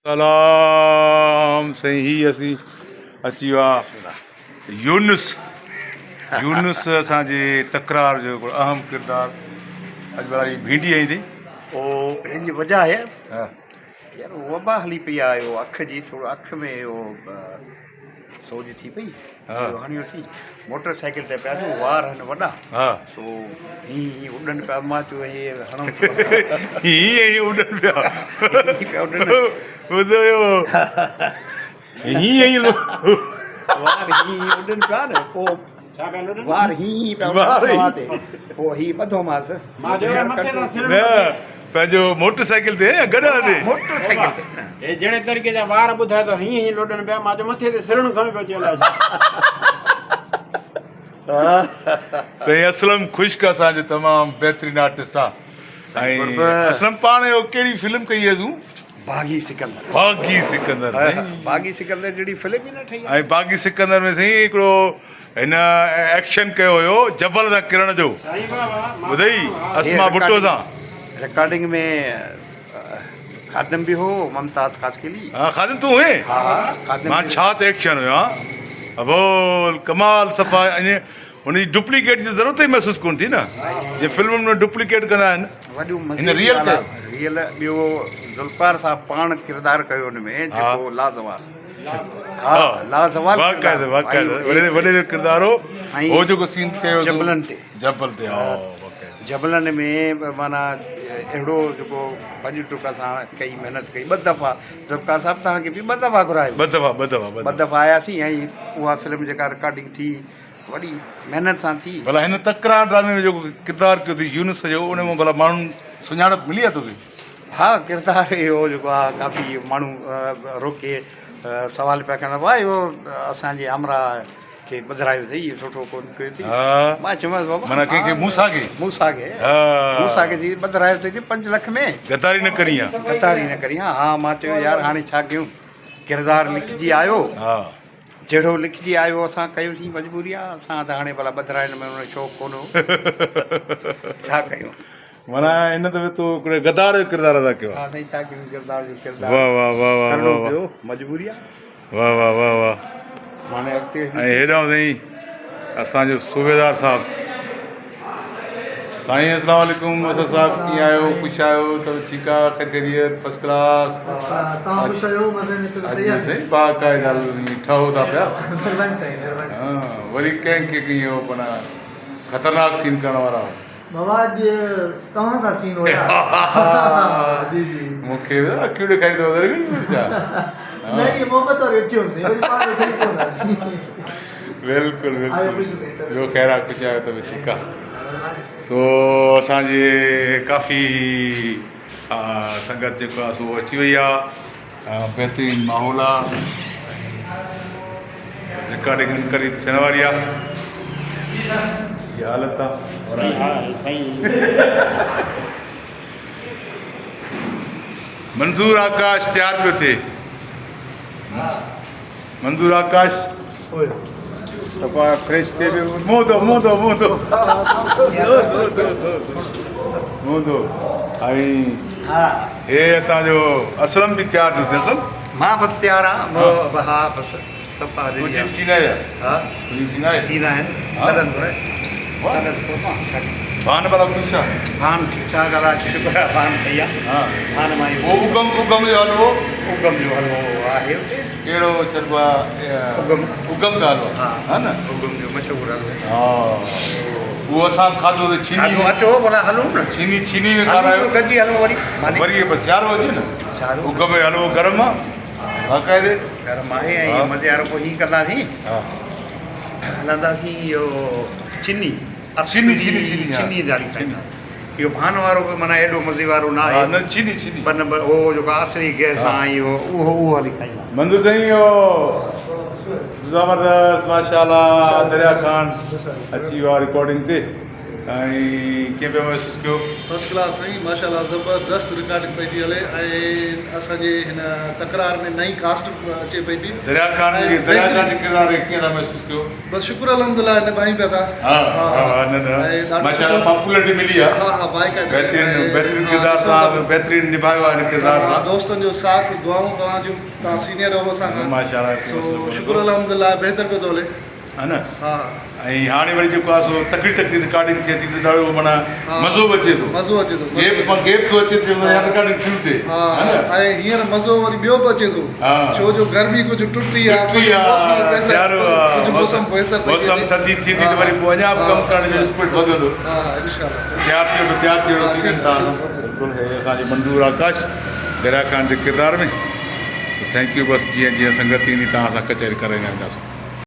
सलाम साईं ही असीं अची विया यूनुस यूनुस असांजे तकरार जो हिकिड़ो अहम किरदारु अॼु वारी भिंडी आई अथई हिनजी वजह आहे हा यार वबा हली पई आहे इहो अखि जी थोरो अखि में इहो सोज थी पई हा। हणियोसीं मोटर साइकिल ते पिया थियूं वार आहिनि वॾा हा सो हीअं उॾनि पिया मां चयो इहे हणूं हीअं उॾनि पिया पिया उॾनि ॿुधो हीअं वार हीअं उॾनि पिया न पोइ वार हीअं पिया वार उॾनि हवा ते पोइ हीअं ॿधोमांसि न पंहिंजो मोटर साइकिल ते या गॾा ते मोटर साइकिल ते हे जहिड़े तरीक़े जा वार ॿुधाए थो हीअं ई लोॾनि पिया मां जो मथे ते सिरणु खणी पियो अचे अलाए साईं असलम ख़ुश्क असांजो तमामु बहितरीनु आर्टिस्ट आहे ऐं असलम पाण जो कहिड़ी फिल्म कई आहे तूं बागी सिकंदर बाग़ी सिकंदर बागी सिकंदर जहिड़ी फिल्म ई न ठही ऐं बाग़ी सिकंदर में साईं हिकिड़ो हिन एक्शन कयो हुयो जबल सां किरण जो ॿुधई असमा भुट्टो सां रिकॉर्डिंग में खादिम बि हो मुमताज़ ख़ासकेली हा खादिम तूं हुए हा खादिम मां छा त एक्शन हुयो हा अबोल कमाल सफ़ा अने हुनजी डुप्लीकेट जी ज़रूरत ई महसूसु कोन थी न जे फिल्मुनि में डुप्लीकेट कंदा आहिनि वॾियूं हिन रियल कयो रियल ॿियो ज़ुल्फार साहब पाण किरदारु कयो हुन में जेको लाज़वाल हा लाज़वाल वाक़ाइदे वाक़ाइदे वॾे जो किरदारु हो हो जेको सीन कयो जबलनि ते जबल ते हा जबलनि में माना अहिड़ो जेको भॼ टुक सां कई महिनत कई ॿ दफ़ा ज़ुल्फार साहब तव्हांखे बि ॿ दफ़ा घुरायो ॿ दफ़ा आयासीं ऐं उहा फिल्म जेका रिकॉर्डिंग थी वॾी महिनत सां थी भला हिन तकरार ड्रामे में जेको किरदारु कयो अथई यूनुस जो उन में भला माण्हुनि सुञाणप मिली आहे तोखे हा किरदारु इहो जेको आहे काफ़ी माण्हू रोके सवाल पिया कंदा भाई इहो असांजे हमरा खे ॿुधायो अथई इहो सुठो कोन कयो अथई हा मां चयोमांसि बाबा माना कंहिंखे मूंसाॻे मूंसाॻे जी ॿुधायो अथई 5 लख में गद्दारी न करी आहे गद्दारी न करी हा मां चयो यार हाणे छा कयूं किरदारु लिखिजी आयो हा जहिड़ो लिखिजी आयो असां कयोसीं मजबूरी आहे असां त हाणे भला ॿुधाइण में हुन शौक़ु कोन हो छा कयूं माना हिन दफ़े तूं हिकिड़े गद्दार जो किरदारु अदा कयो हा साईं छा कयूं किरदार जो आहे वाह वाह वाह वाह करिणो वाह पियो मजबूरी आहे वाह वाह वाह वाह हाणे अॻिते ऐं हेॾां साईं असांजो सूबेदार साहिबु साईं अस्सलाम वालेकुम असद साहिबु कीअं आहियो ख़ुशि आहियो त ठीकु आहे ख़ैर ख़ैरियत फर्स्ट क्लास साईं बाक़ाइदा ठहो था पिया हा वरी कंहिंखे कीअं हो माना ख़तरनाक सीन करण वारा बाबा अॼु तव्हां सां सीन हुया जी जी मूंखे अखियूं ॾेखारी अथव छा न इहे मोहबत वारी अखियूं हुयूं वरी पाण वेठे कोन हुआसीं बिल्कुलु बिल्कुलु ॿियो ख़ैर आहे ख़ुशि आहियो त बि ठीकु आहे सो असांजे काफ़ी संगत जेको आहे सो अची वई आहे बहितरीनु माहौल आहे बसि रिकॉर्डिंग क़रीब थियण वारी आहे इहा हालत आहे मंज़ूर आकाश तयारु पियो थिए मंज़ूर आकाश सफ़ा फ्रेश थिए पियो मोदो ऐं हे असांजो असलम बि तयारु थो थिए असलम मां बसि तयारु आहियां हा बसि सफ़ा तुंहिंजी बि सीना आहे हा तुंहिंजी सीना आहे सीन आहिनि भान भला ख़ुशि आहे भान ठीकु ठाक आहे शुक्र आहे भान सही आहे हा भान मां उहो उगम जो हलवो उगम जो हलवो आहे हुते कहिड़ो चइबो आहे उगम जो हलवो हा न उगम जो मशहूरु हलवो हा उहो असां खाधो त छीनी अचो भला हलूं न छीनी में खारायो गॾिजी हलूं वरी बसि सियारो अचे न उगम जो हलवो गरम आहे बाक़ाइदे गरम आहे ऐं मज़े वारो पोइ हीअं कंदासीं हा हलंदासीं इहो चिनी चिनी जाली इहो भान वारो बि माना एॾो मज़े वारो न आहे न चीनी पर उहो जेको आसरी गैस आहे इहो उहो हली खाईंदा मंज़ूर साईं इहो ज़बरदस्त माशाल्लाह दरिया ख़ान अची वियो आहे रिकॉर्डिंग ते ऐं कीअं पिया महसूसु कयो फर्स्ट क्लास साईं माशाल्लाह ज़बरदस्त रिकॉर्डिंग पई थी हले ऐं असांजे हिन तकरार में नई कास्ट अचे पई बि दरिया खान ऐं जो किरदारु कीअं था महसूसु कयो बसि शुक्र अलहमदिल्ला निभाई पिया था न ऐं ॾाढो माशाल्लाह सुठो। पॉपुलरिटी मिली आहे हा हा बाइकाइदा बहितरीनु किरदारु तव्हां बहितरीनु निभायो आहे हिन किरदार सां दोस्तनि जो साथ दुआऊं तव्हांजूं तव्हां सीनियर आहियो असांखां माशाल्लाह सो शुक्र अलहमदिल्ला बहितर पियो थो हले है न हा ऐं हाणे वरी जेको आहे सो तकड़ी रिकॉर्डिंग थिए थी त ॾाढो माना मज़ो बि अचे थो मज़ो अचे थो गैप थो अचे थो रिकॉर्डिंग शुरू थिए हा ऐं हींअर मज़ो वरी ॿियो बि अचे थो हा। छो जो गर्मी कुझु टुटी आहे कुझु मौसम बहितर पई मौसम थिए। थधी थींदी त वरी पोइ अञा बि कमु करण जो स्पीड वधंदो हा इंशाल्लाह तयारु थियो सीज़न तव्हां बिल्कुलु हे असांजे मंजूर आकाश दरिया खान जे किरदार में थैंक यू बसि जीअं जीअं संगत ईंदी तव्हां सां कचहरी कराईंदा वेंदासीं